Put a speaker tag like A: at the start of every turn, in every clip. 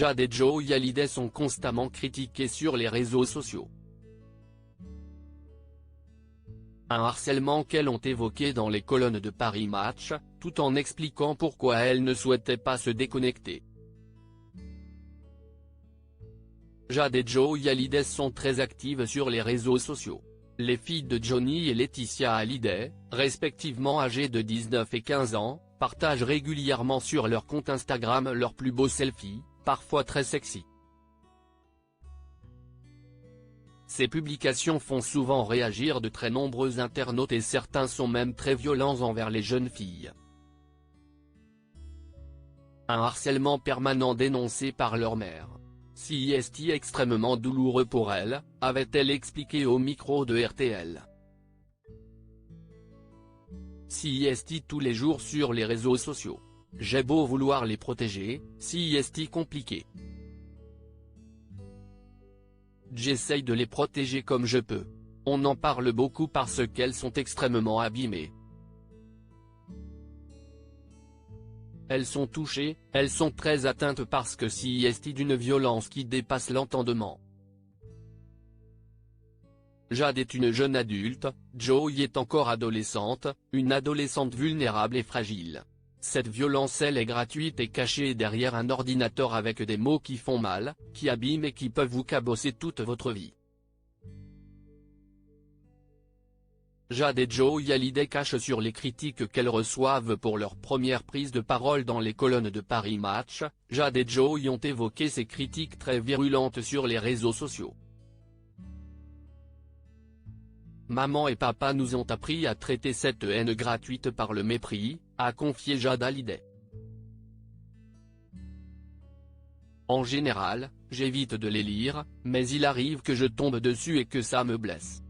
A: Jade et Joey Hallyday sont constamment critiqués sur les réseaux sociaux. Un harcèlement qu'elles ont évoqué dans les colonnes de Paris Match, tout en expliquant pourquoi elles ne souhaitaient pas se déconnecter. Jade et Joey Hallyday sont très actives sur les réseaux sociaux. Les filles de Johnny et Laetitia Hallyday, respectivement âgées de 19 et 15 ans, partagent régulièrement sur leur compte Instagram leurs plus beaux selfies, parfois très sexy. Ces publications font souvent réagir de très nombreux internautes et certains sont même très violents envers les jeunes filles. Un harcèlement permanent dénoncé par leur mère. C'est extrêmement douloureux pour elle, avait-elle expliqué au micro de RTL. C'est tous les jours sur les réseaux sociaux. J'ai beau vouloir les protéger, c'est compliqué. J'essaye de les protéger comme je peux. On en parle beaucoup parce qu'elles sont extrêmement abîmées. Elles sont touchées, elles sont très atteintes parce que c'est d'une violence qui dépasse l'entendement. Jade est une jeune adulte, Joey est encore adolescente, une adolescente vulnérable et fragile. Cette violence elle est gratuite et cachée derrière un ordinateur avec des mots qui font mal, qui abîment et qui peuvent vous cabosser toute votre vie. Jade et Joey Hallyday cachent sur les critiques qu'elles reçoivent pour leur première prise de parole dans les colonnes de Paris Match. Jade et Joey ont évoqué ces critiques très virulentes sur les réseaux sociaux. Maman et papa nous ont appris à traiter cette haine gratuite par le mépris, a confié Jade Hallyday. En général, j'évite de les lire, mais il arrive que je tombe dessus et que ça me blesse.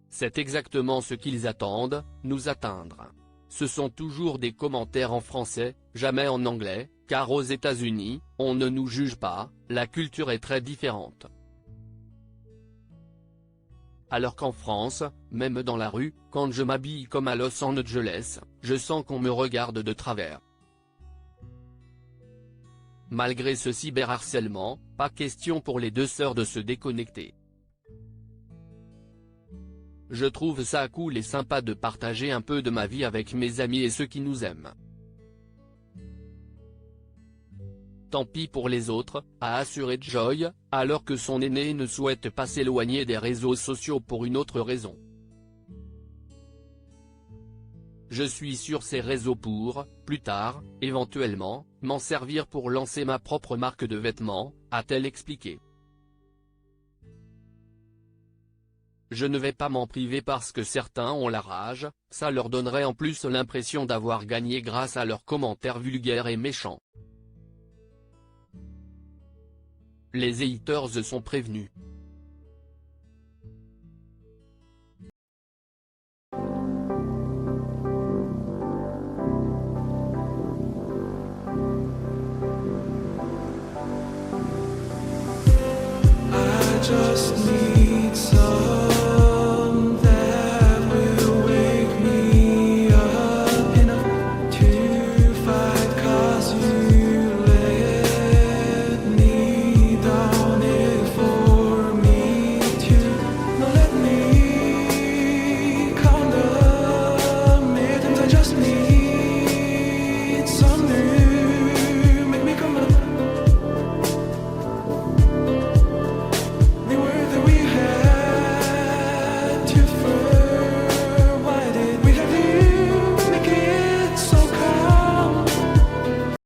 A: C'est exactement ce qu'ils attendent, nous atteindre. Ce sont toujours des commentaires en français, jamais en anglais, car aux États-Unis, on ne nous juge pas, la culture est très différente. Alors qu'en France, même dans la rue, quand je m'habille comme à Los Angeles, je sens qu'on me regarde de travers. Malgré ce cyberharcèlement, pas question pour les deux sœurs de se déconnecter. Je trouve ça cool et sympa de partager un peu de ma vie avec mes amis et ceux qui nous aiment. Tant pis pour les autres, a assuré Joy, alors que son aîné ne souhaite pas s'éloigner des réseaux sociaux pour une autre raison. Je suis sur ces réseaux pour, plus tard, éventuellement, m'en servir pour lancer ma propre marque de vêtements, a-t-elle expliqué. Je ne vais pas m'en priver parce que certains ont la rage, ça leur donnerait en plus l'impression d'avoir gagné grâce à leurs commentaires vulgaires et méchants. Les haters sont prévenus.